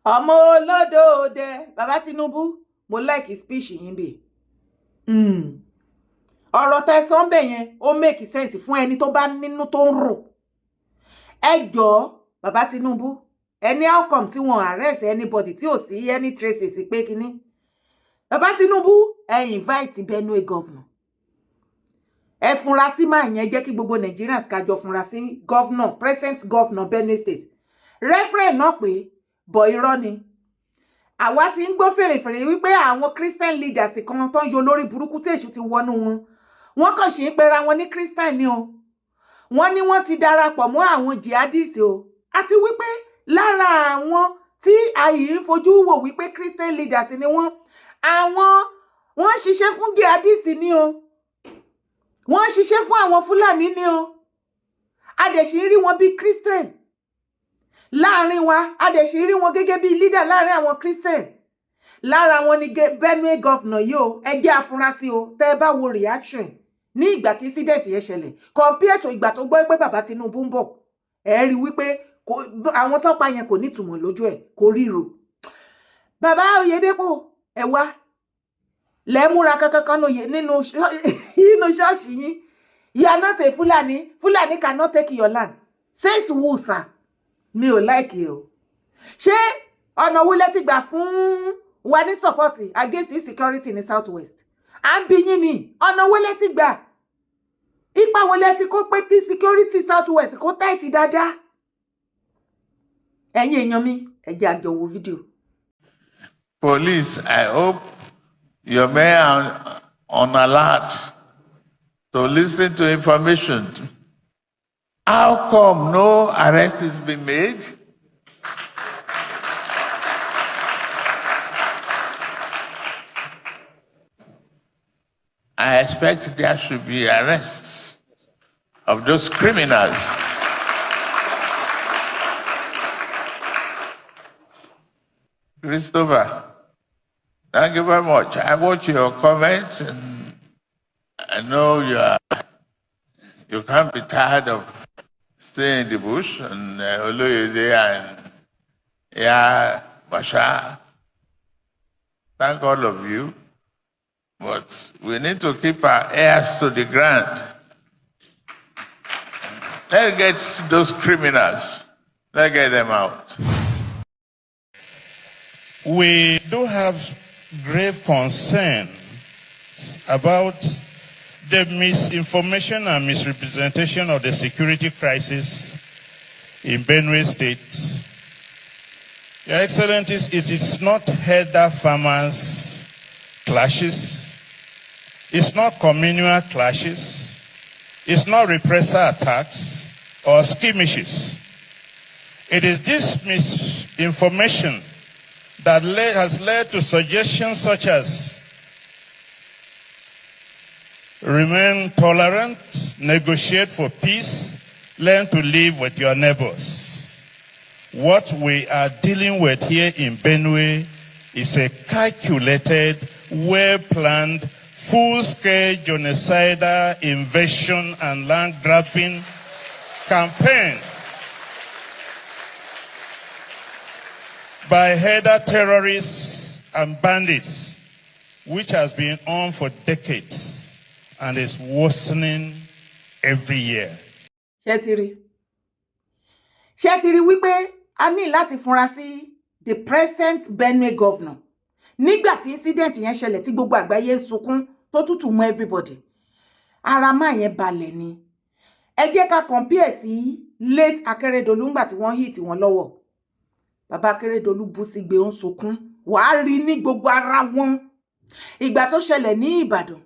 ọmọ olódòdè bàbá Tinubu mo like speech yín bè ọ̀rọ̀ tẹ́ sọ ńbẹ̀ yẹn ó make sense fún ẹni tó bá nínú tó ń rò. Ẹ jọ̀ọ́ bàbá Tinubu any outcome tí wọ́n arrest anybody tí ò sí any traces pé kíní. Bàbá Tinubu ẹ invite Benue governor. Ẹ fúnra sí máa yẹn jẹ́ kí gbogbo Nigerians kájọ fúnra sí governor present governor Benue state. Referent náà pé bọ̀ irọ́ ni. Àwa ti ń gbọ́ fèrèfèrè wípé àwọn Christian leaders kan tó ń yọ lórí burúkú tí èṣù ti wọnú wọn. Wọ́n kàn ṣì ń pera wọn ní Christain ni o. Wọ́n ní wọ́n ti darapọ̀ mọ́ àwọn jihadists o. Àti wípé lára àwọn tí ayé ń fojú wò wípé Christian leaders ni wọ́n. Wọ́n ṣiṣẹ́ fún jihadists ni o. Wọ́n ṣiṣẹ́ fún àwọn Fulani ni o. A dẹ̀ ṣì rí wọn bí Christian. Láàrin wa, a dẹ̀ ṣì rí wọn gẹ́gẹ́ bí leader láàrin àwọn Christian. Lára wọn ni Benue governor yìí o. Ẹ jẹ́ afurasí o. Tẹ́ ẹ bá wo reaction ní ìgbà tí incident yẹn ṣẹlẹ̀. Compare to ìgbà tó gbọ́ pé bàbá Tinubu ń bọ̀. Ẹ rí wípé àwọn tó pa yẹn kò ní ìtumọ̀ lójú ẹ̀, kò ríro. Bàbá Oyedepo ẹ wá. Lẹ múra kankan nínú ṣọ́ọ̀ṣì yín. You are not a Fulani. Fulani cannot take your land. Says who, sir? Mi ò like you. Ṣé ọ̀nà wo lẹ ti gbà fún wa ní support against insecurity ní Southwest? À ń bi yín ni ọ̀nà wo lẹ ti gbà? Ipa wo lẹ ti kó pé kí security Southwest kó tight dáadáa? Ẹ̀yin èèyàn mi, ẹ jẹ́ a jọ wo fídíò. Police, I hope your men are on alert to listen to information. How come no arrest has been made? I expect there should be arrests of those criminals. Christopher, thank you very much. I watch your comments and I know you can't be tired of staying in the bush and Oloyede and Basha. Thank all of you. But we need to keep our ears to the ground. Let's get those criminals. Let's get them out. We do have grave concern about the misinformation and misrepresentation of the security crisis in Benue State. Your Excellencies, it is not herder farmers clashes. It's not communal clashes. It's not repressor attacks or skirmishes. It is this misinformation that has led to suggestions such as remain tolerant, negotiate for peace, learn to live with your neighbors. What we are dealing with here in Benue is a calculated, well-planned, full-scale genocidal invasion and land-grabbing campaign by herder terrorists and bandits, which has been on for decades and is worsening every year. Ṣé ti rí wípé a ní láti fúnra sí the present Benue governor. Nígbà tí incident yẹn ṣẹlẹ̀ tí gbogbo àgbáyé ń sunkún tó tútù mọ́ everybody. Ara máa yẹn balẹ̀ ni. Ẹ jẹ́ ká compare sí late Akeredolu ńgbà tí wọ́n hit wọn lọ́wọ́. Bàbá Akeredolu bú sí gbé ń sunkún. Wàá rí ní gbogbo ara wọn. Ìgbà tó ṣẹlẹ̀ ní Ìbàdàn.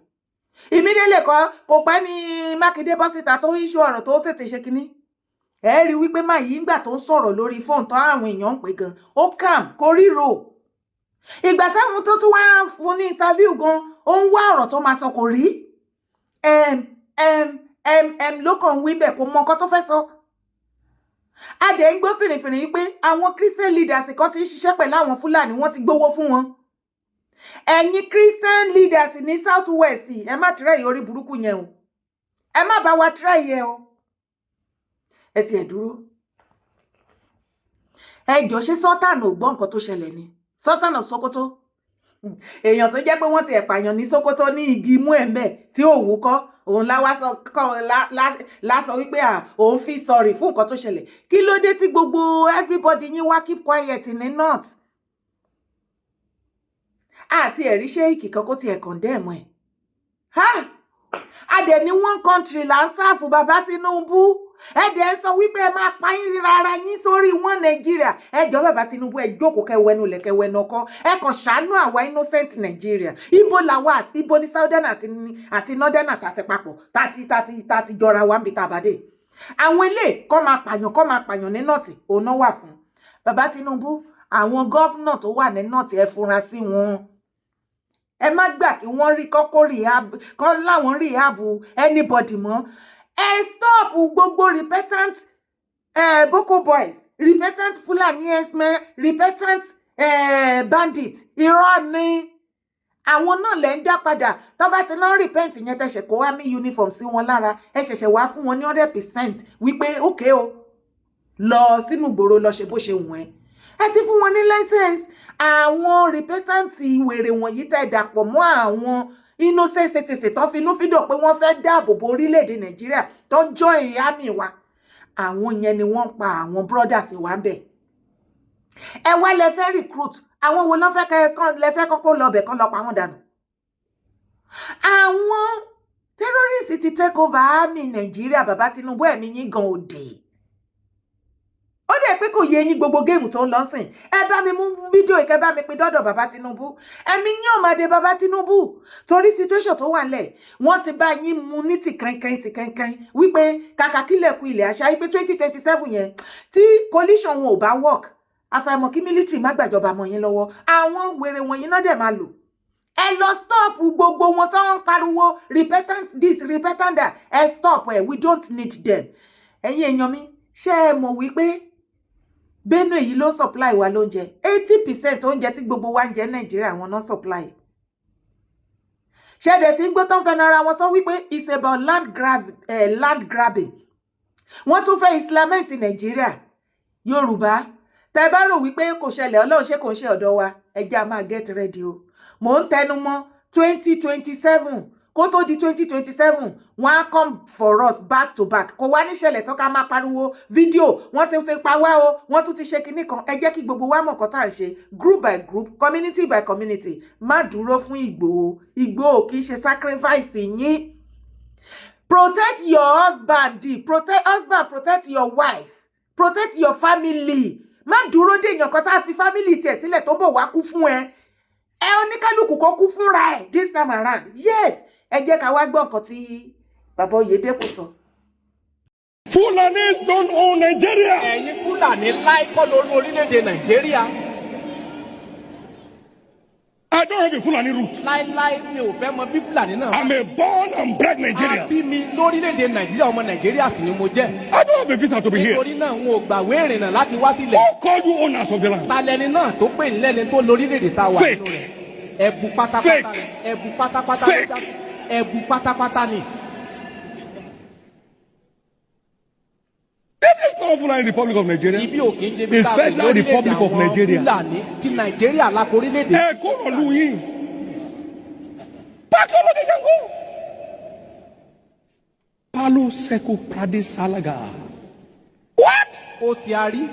Ìmídélé kò pẹ́ ní Mákindé bọ́ síta tó issue ọ̀rọ̀ tó tètè ṣe kíní. Ẹ rí wípé máa yí ńgbà tó ń sọ̀rọ̀ lórí fóònù tó àwọn èèyàn ń pè gan. Ó calm kò ríro. Ìgbà táwọn tó tún wá fún ní interview gan, ó ń wá ọ̀rọ̀ tó máa sọ kò rí. Ló kàn wí bẹ́ẹ̀ kò mọ nǹkan tó fẹ́ sọ. A dẹ̀ ń gbọ́ fìrìfìrì yìí pé àwọn Christian leaders kan ti ń ṣiṣẹ́ pẹ̀lú àwọn Fulani, wọ́n ti gbowó fún wọn. Ẹ̀yin Christian leaders ní Southwest, ẹ má try orí burúkú yẹn o. Ẹ má bá wa try yẹn o. Ẹ tiẹ̀ dúró. ẹjọ́ ṣé Sultan ò gbọ́ nǹkan tó ṣẹlẹ̀ ni Sultan of Sokoto èèyàn tó jẹ́ pé wọ́n ti ẹ̀pààyàn ní Sokoto ní igi mú ẹ̀mẹ́ tí ò wúkọ́ òun lásọ wípé òun fi sọ̀rì fún nǹkan tó ṣẹlẹ̀ kí ló dé tí gbogbo everybody yín wá keep quiet ní north àti ẹ̀rí ṣéèkì kan kó tiẹ̀ condemn ẹ̀ adẹ̀ ní one country là ń sáàfù bàbá Tinubu ẹ̀dẹ̀ ń sọ wípé ẹ máa pa yín rárá yín sórí wọn Nàìjíríà ẹjọ́ bàbá Tinubu ẹ jókòó kẹwẹnu lẹ̀ kẹwẹnu ọkọ ẹ kàn ṣàánú àwa innocent Nàìjíríà ibo làwa ibo ní southern àti northern àti papọ̀ tàti jọra wa níbi tàbádé àwọn ilé kọ́ máa pààyàn ní north òun náà wà fún bàbá Tinubu àwọn gọ́fúnà tó wà ní north ẹ fura sí wọn ẹ má gbà kí wọ́n rí kọ́kọ́ rehab kọ́ láwọn rehab anybody mọ́ ẹ stop gbogbo repentant Boko boys repentant Fulani esme repentant bandit irọ́ ni àwọn náà lẹ́ ń dá padà tó bá ti náà repent yẹn tẹ̀sẹ̀ kó army uniform sí wọn lára ẹ ṣẹ̀ṣẹ̀ wá fún wọn ní 100% wípé okay o lọ sínú ìgboro lọ ṣe bó ṣe wù ẹ́ ẹ ti fún wọn ní license àwọn repentant wèrè wọ̀nyí tẹ̀ dàpọ̀ mọ́ àwọn innocent citizen tó finú fídọ̀ pé wọ́n fẹ́ dáàbò bo orílẹ̀-èdè Nàìjíríà tó join army wa àwọn yẹn ni wọ́n pa àwọn brothers wa ń bẹ̀ ẹ wá lẹ fẹ́ recruit àwọn wo lẹ fẹ́ kọ́kọ́ lọ bẹ̀ kán lọ pa wọ́n dànù àwọn terrorists ti take over army Nàìjíríà bàbá Tinubu ẹ̀mí yín gan òde ó dẹ̀ pé kò yé yín gbogbo géèmù tó ń lọ sìn ẹ bá mi mú fídíò ìkẹ́ bá mi pín dọ́dọ̀ bàbá Tinubu ẹ̀mí yín ò máa de bàbá Tinubu torí situation tó wà nílẹ̀ wọ́n ti bá yín mu ní tìkankan wípé kàkà kílẹ̀kùn ilẹ̀ àṣà wípé 2027 yẹn tí coalition wọn ò bá work àfàìmọ̀ kí military má gbàjọba mọ́ yín lọ́wọ́ àwọn wèrè wọ̀nyí náà dẹ̀ máa lò ẹ lọ stop gbogbo wọn tó ń pariwo repentant this repentant that ẹ stop ẹ we don't need them ẹ̀yin èèyàn mi ṣé ẹ mọ̀ wípé Benue yìí ló supply wa lóúnjẹ 80% oúnjẹ tí gbogbo wa ń jẹ Nàìjíríà wọn náà supply ṣẹ́dẹ̀ tí ń gbé tán fẹ́ nara wọn sọ wípé it's about land grabbing wọ́n tún fẹ́ islamize Nàìjíríà Yorùbá tẹ́ bá rò wípé kò ṣẹlẹ̀ Ọlọ́run ṣe kò ń ṣe ọ̀dọ̀ wa ẹja máa get ready o mò ń tẹnu mọ́ 2027 kó tó di 2027 wọ́n á come for us back to back kò wá níṣẹ̀lẹ̀ tó ká máa pariwo fídíò wọ́n ti pa wá o wọ́n tún ti ṣe kinní kan ẹ jẹ́ kí gbogbo wa mọ̀ kọ́ tá à ń ṣe group by group community by community má dúró fún Ìgbòho kì í ṣe sacrifice yín protect your husband protect your wife protect your family má dúró dé èèyàn kan tá a fi family tiẹ̀ sílẹ̀ tó bọ̀ wá kú fún ẹ oníkálukú kó kú fúnra ẹ̀ this time around yes ẹ jẹ́ ká wá gbọ́ nǹkan tí bàbá Oyedepo sọ. Fulanis don't own Nigeria. ẹ̀yin Fúlàní láìkọ́ lórí orílẹ̀-èdè Nàìjíríà. I don't have a Fulani root. láíláí mi ò fẹ́ mọ bí Fúlàní náà. I'm a born and bred a Nigerian. bí mi lórílẹ̀-èdè Nàìjíríà ọmọ Nàìjíríà sì ni mo jẹ́. I don't have a visa to be here. nítorí náà n ò gbàwé ìrìnnà láti wá sílẹ̀. Who call you owners of the land? talẹ́ni náà tó pè ní lẹ́ni tó lórílẹ̀-èdè tá a wà nínú rẹ̀. ẹ̀bù pátápátá ni ẹ̀bù pátápátá ni ẹ̀bù pátápátá ni. This is not Fulani Republic of Nigeria. ibi ò kì í ṣe bí It's Federal Republic of Nigeria. Fúlàní ti Nàìjíríà lápò orílẹ̀-èdè. Ẹ kó lọ lu yín. Pákí ọlọ́dẹ yẹn kó. Palo Seko Prade Salaga. What? ó ti a rí.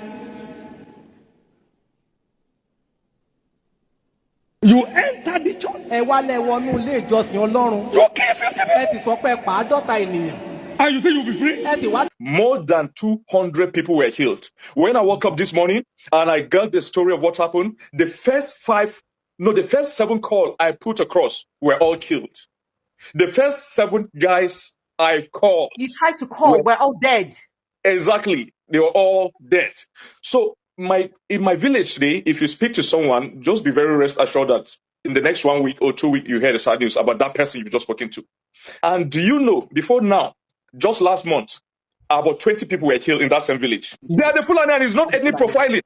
You enter the church. ẹ wálẹ̀ wọnú ilé ìjọsìn Ọlọ́run. You kill 50 people. ẹ ti sọ pé pàádọ́ta ènìyàn. And you think you'll be free? ẹ ti wá. More than 200 people were killed. When I woke up this morning and I got the story of what happened, the first 7 calls I put across were all killed. The first 7 guys I called. You tried to call, we're all dead. Exactly. They were all dead. So in my village today, if you speak to someone, just be very rest assured that in the next 1 week or 2 weeks, you hear the sad news about that person you've just spoken to. And do you know, before now, just last month, about 20 people were killed in that same village. They are the Fulani, and it's not ethnic profiling.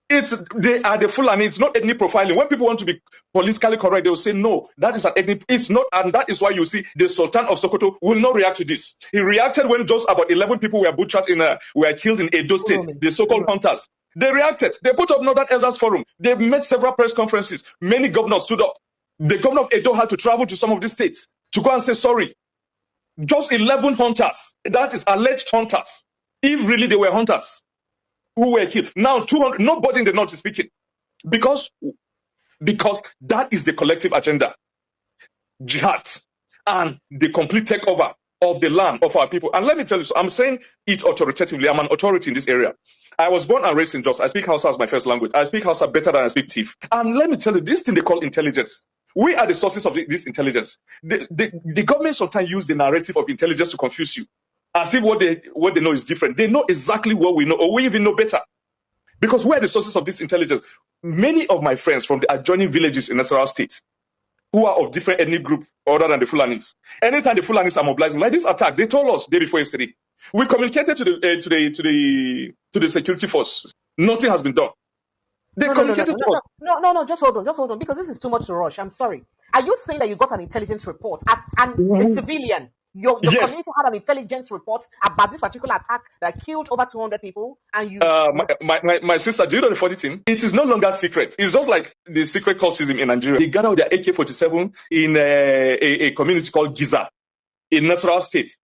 They are the Fulani, it's not ethnic profiling. When people want to be politically correct, they will say, no, that is an ethnic, it's not, and that is why you see the Sultan of Sokoto will not react to this. He reacted when just about 11 people were butchered were killed in Edo State, the so-called hunters. They reacted. They put up Northern Elders Forum. They made several press conferences. Many governors stood up. The governor of Edo had to travel to some of these states to go and say sorry. Just 11 hunters, that is alleged hunters, if really they were hunters, who were killed. Now 200, nobody in the north is speaking. Because that is the collective agenda. Jihad and the complete takeover of the land of our people. And let me tell you, I'm saying it authoritatively. I'm an authority in this area. I was born and raised in Jos. I speak Hausa as my first language. I speak Hausa better than I speak Tiv. And let me tell you, this thing they call intelligence. We are the sources of this intelligence. The government sometimes use the narrative of intelligence to confuse you, as if what they know is different. They know exactly what we know, or we even know better. Because we are the sources of this intelligence. Many of my friends from the adjoining villages in Nasarawa State, who are of different ethnic group other than the Fulanis. Anytime the Fulanis are mobilizing, like this attack, they told us day before yesterday. We communicated to the security force. Nothing has been done. They communicated to us. No, just hold on, because this is too much to rush. I'm sorry. Are you saying that you got an intelligence report as a civilian? Your Yes. community had an intelligence report about this particular attack that killed over 200 people, and you. My sister, do you know the funny thing? It is no longer secret. It's just like the secret cultism in Nigeria. They gather their AK-47 in a community called Giza in Nasarawa State,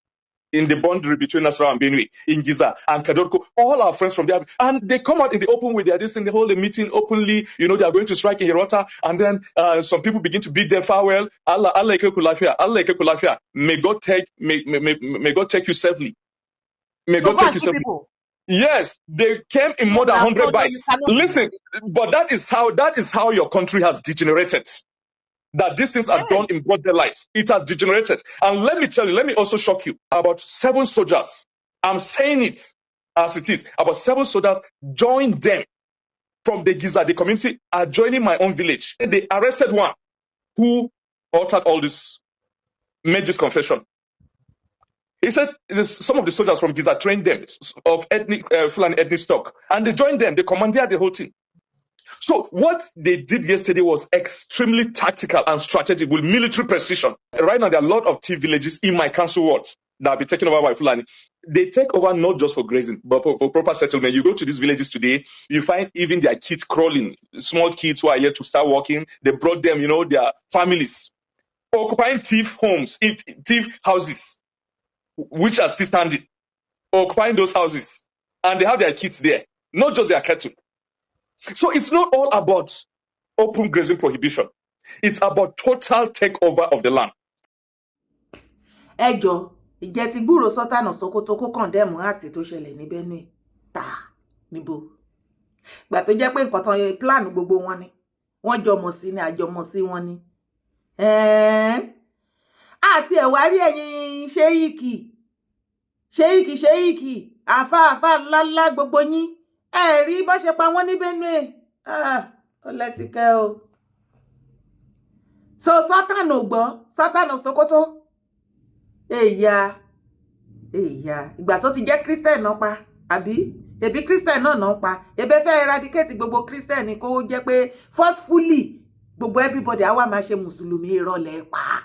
in the boundary between Nasarawa and Benue, in Giza and Kadorko. All our friends from there, and they come out in the open with their this thing. They hold a meeting openly. You know, they are going to strike in Hirota, and then some people begin to bid them farewell. Allah Kulafia. May God take you safely. May God take you safely. Yes, they came in more than 100 bikes. Listen, but that is how your country has degenerated. That these things are done in broad daylight. It has degenerated. And let me tell you, let me also shock you. About 7 soldiers, I'm saying it as it is, about 7 soldiers joined them from the Giza, the community, are joining my own village. They arrested one who uttered all this, made this confession. He said some of the soldiers from Giza trained them of Fulani ethnic stock, and they joined them. They commandeered the whole thing. So what they did yesterday was extremely tactical and strategic with military precision. Right now, there are a lot of tea villages in my council ward that will be taken over by Fulani. They take over not just for grazing, but for proper settlement. You go to these villages today, you find even their kids crawling, small kids who are yet to start walking. They brought them, their families, occupying thief homes, thief houses, which are still standing, occupying those houses. And they have their kids there, not just their cattle. So it's not all about open grazing prohibition. It's about total takeover of the land. Ẹjọ́ ìjẹ́ ti gbúrò Sọ́tànà Sókótó kó kọ̀ndẹ́mù àti tó ṣẹlẹ̀ ní Benue ta níbo. Gbà tó jẹ́ pé nǹkan tán plan gbogbo wọn ni. Wọ́n jọmọ̀ sí ni àjọmọ̀ sí wọn ni. Àti ẹ̀wà rí ẹ̀yin ṣéyíkì àfáàfá ńláńlá gbogbo yín. Rí bó ṣe pa wọ́n ní Benue. Ó lẹ́tìkẹ́ o. So Sọ́tànà ò gbọ́, Sọ́tànà Sókótó. Èyà. Ìgbà tó ti jẹ́ Christain náà pa, àbí? Ẹbí Christain náà pa. Ẹbẹ́ fẹ́ eradicate gbogbo Christain ni kó jẹ́ pé forcefully gbogbo everybody á wá máa ṣe Mùsùlùmí ìrọ̀lẹ́ pa.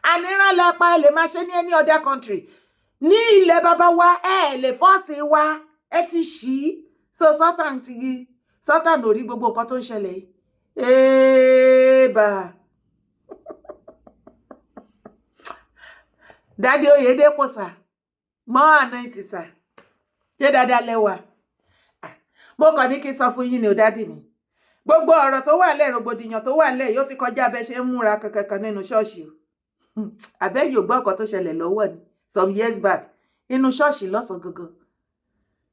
Àní ìrọ̀lẹ́ pa ẹ lè máa ṣe ní any other country. Ní ilẹ̀ bàbá wa ẹ lè force wa, ẹ ti ṣí. So Sọ́tàn ò rí gbogbo nǹkan tó ń ṣẹlẹ̀ yìí. Daddy Oyedepo sir, more anointing sir. Ṣé dáadáa lẹ́wà? Mo kàn ní kí n sọ fún yín ni o daddy mi. Gbogbo ọ̀rọ̀ tó wà lẹ́ rògbòdìyàn tó wà lẹ́ yóò ti kọjá bẹ́ ṣe ń múra kankan nínú ṣọ́ọ̀ṣì o. Àbẹ́ yóò gbọ́ nǹkan tó ṣẹlẹ̀ lọ́wọ́ ni some years back nínú ṣọ́ọ̀ṣì lọ́sàn gangan.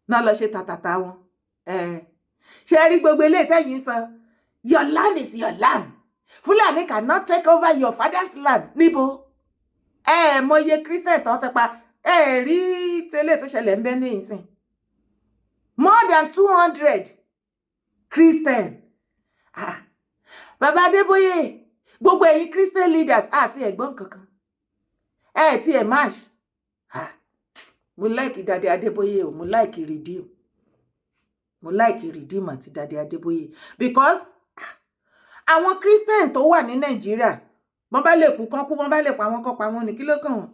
Náà lọ ṣe tàtàtà wọn. Ṣé rí gbogbo eléyìí tẹ́yìn sọ? Your land is your land. Fulani cannot take over your father's land. Níbo? Mọye Christain tán ti pa. Rí tẹ́lẹ̀ tó ṣẹlẹ̀ ń Benue ìsìn. More than 200 Christain. Bàbá Adébóyè, gbogbo ẹ̀yin Christian leaders àti ẹ̀gbọ́n kankan. Tí ẹ̀ march. Mo like Daddy Adébóyè o, mo like redeem. Mo like redeem àti Daddy Adébóyè because àwọn Christian tó wà ní Nàìjíríà wọ́n bá lè kú kán kú, wọ́n bá lè pa wọ́n kán pa wọ́n ní kí ló kàn wọ́n.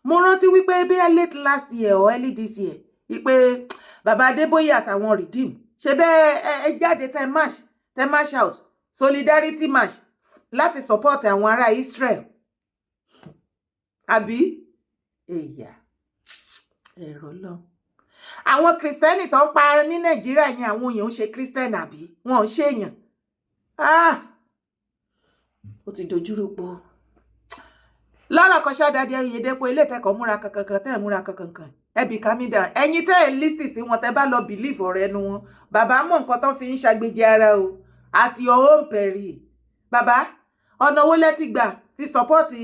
Mo rántí wípé bí late last year or early this year wípé Bàbá Adébóyè àtàwọn redeem ṣe bẹ́ẹ̀ ẹ jáde tẹ march out solidarity march láti support àwọn ará Israel àbí èyà ẹ̀rọ lọ. Àwọn Christain tó ń pa ní Nàìjíríà yẹn àwọn èèyàn ń ṣe Christain àbí wọn ò ṣe èèyàn. Ó ti dojúrú po. Lọ́rọ̀ kan ṣádáde Oyedepo ilé ìtẹ́kọ̀ọ́ múra kankan tẹ́ ẹ̀ múra kankan ẹbí kámídà ẹ̀yin tẹ́ ẹ̀ lísì sí wọn tẹ́ bá lọ bìlíìfù ọ̀rọ̀ ẹnu wọn. Bàbá mọ̀ nǹkan tó fi ń ṣàgbéjì ara o àti ọwọ́ ń pẹ̀rì. Bàbá ọ̀nà owó lẹ́tì gbà fi sọ́pọ́ọ̀tì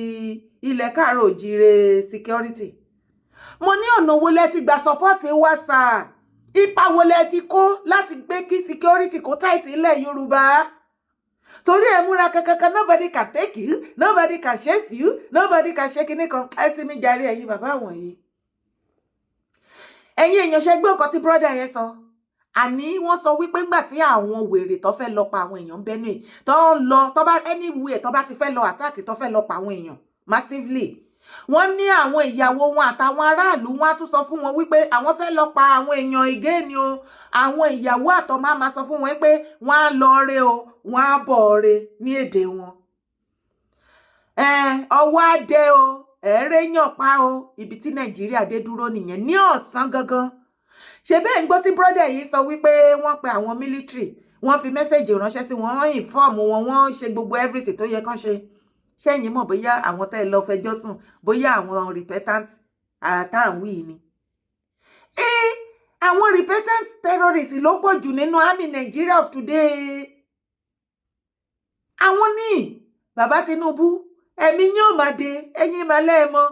ilẹ̀ káàró òjìire security. Mo ní ọ̀nà owó lẹ́tì gbà sọ́pọ́ọ̀tì wàsà ipa wo lẹ́tì kó láti gbé kí security kó táìtì ilẹ̀ Yorùbá. Torí ẹ múra kankan nobody can take you, nobody can chase you, nobody can shake kinní kan. Ẹ sì mi jàre ẹ̀yin bàbá wọ̀nyí. Ẹ̀yin èèyàn ṣe gbé nǹkan tí brọ́dà yẹn sọ. Àní wọ́n sọ wípé ńgbà tí àwọn wèrè tó fẹ́ lọ pa àwọn èèyàn Benue tó ń lọ tó bá anywhere tó bá ti fẹ́ lọ attack tó fẹ́ lọ pa àwọn èèyàn massively. Wọ́n ní àwọn ìyàwó wọn àtàwọn aráàlú wọn á tún sọ fún wọn wípé àwọn fẹ́ lọ pa àwọn èèyàn again o. Àwọn ìyàwó àtọmọ máa sọ fún wọn pé wọ́n á lọ re o wọ́n á bọ̀ re ní èdè wọn. Ọwọ́ á dé o ẹ̀ẹ́rẹ́ yàn pa o ibi tí Nàìjíríà dé dúró nìyẹn ní ọ̀sán gangan. Ṣé bẹ́ẹ̀ ń gbọ́ tí brọ́dà yìí sọ wípé wọ́n pe àwọn military wọ́n fi mẹ́sẹ̀jì ránṣẹ́ sí wọn wọ́n inform wọn wọ́n ṣe gbogbo everything tó yẹ kán ṣe. Ṣẹ́yìn mọ̀ bóyá àwọn tẹ́ ẹ lọ fẹjọ́ sùn bóyá àwọn repentant àtàwí ni. Àwọn repentant terrorists ló pọ̀ jù nínú army Nigeria of today. Àwọn ní bàbá Tinubu ẹ̀mí yín ò máa dé ẹ̀yin máa lẹ́ẹ̀mọ́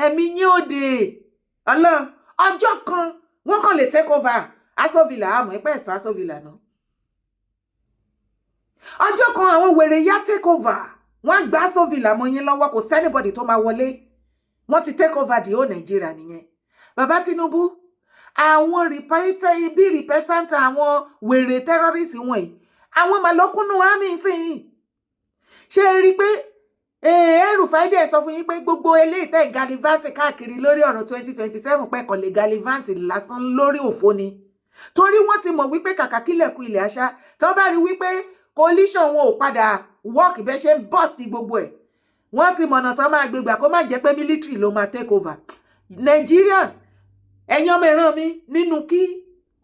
ẹ̀mí yín ò dé Ọlọ́run ọjọ́ kan wọ́n kàn lè take over Aso Villa àmọ́ ẹ̀pẹ́ ẹ̀sán Aso Villa náà. Ọjọ́ kan àwọn wèrè yá take over wọ́n gba Aso Villa mọ́ yín lọ́wọ́ kò sẹ́nibọ̀dì tó máa wọlé wọ́n ti take over the whole Nigeria nìyẹn. Bàbá Tinubu àwọn repentant àwọn wèrè terrorist wọ̀nyí àwọn màlọ́kùnú àmì ìsìn ṣe rí pé ẹrù fàídẹ̀ sọ fún yín pé gbogbo eléyìí tẹ̀ galivanti káàkiri lórí ọ̀rọ̀ 2027 pẹ́kọ̀ lè galivanti lásán lórí òfo ni torí wọ́n ti mọ̀ wípé kàkà kílẹ̀kùn ilẹ̀ àṣà tó bá rí wípé coalition wọn ò padà work bẹ́ ṣe ń bọ́ọ̀sì gbogbo ẹ̀ wọ́n ti mọ̀nà tó máa gbégbà kó má jẹ́ pé military ló máa take over Nigerians ẹ̀yin ọmọ ìran mi nínú kí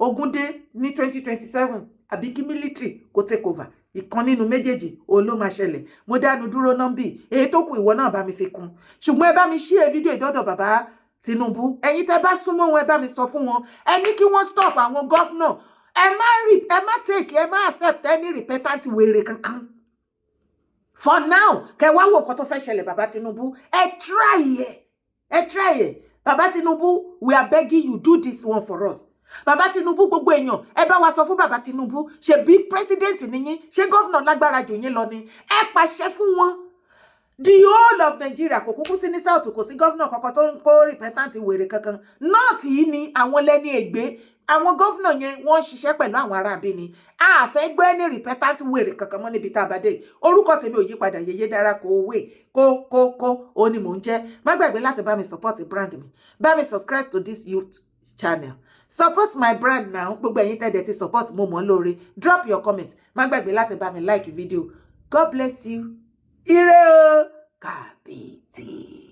ogun dé ní 2027 àbí kí military kó take over ìkan nínú méjèèjì òun ló máa ṣẹlẹ̀ mo dánu dúró nọ́mbì èyí tó kù ìwọ náà bá mi fi kún ṣùgbọ́n ẹ bá mi share fídíò ìdọ́dọ̀ bàbá Tinubu ẹ̀yin tẹ́ bá súnmọ́ wọn ẹ bá mi sọ fún wọn ẹ ní kí wọ́n stop àwọn gọ́fúnà ẹ má accept any repentant wèrè kankan for now kẹ wá wò nǹkan tó fẹ́ ṣẹlẹ̀ bàbá Tinubu ẹ try ẹ bàbá Tinubu we are begging you do this one for us. Bàbá Tinubu gbogbo èèyàn ẹ bá wa sọ fún bàbá Tinubu ṣe bí president nìyí ṣé gọ́vnà lágbára jù yín lọ ni ẹ pàṣẹ fún wọn the whole of Nigeria kò kúkú sí ní south kò sí gọ́vnà kankan tó ń kó repentant wèrè kankan north yìí ni àwọn lẹ́ni ègbé àwọn gọ́vnà yẹn wọ́n ń ṣiṣẹ́ pẹ̀lú àwọn ará abẹ́ ni a fẹ́ gbé ní repentant wèrè kankan mọ́ níbi tá a bá dé orúkọ tèmi ò yí padà yeye dára kó wé kó ó ní mò ń jẹ́ má gbàgbé láti bá mi support brand mi bá mi subscribe to this youth channel. Support my brand now. Gbogbo ẹ̀yin tẹ́lẹ̀ ti support mo mọ̀ lóore. Drop your comment. Má gbàgbé láti bá mi like video. God bless you. Ire o. Kàbìtì.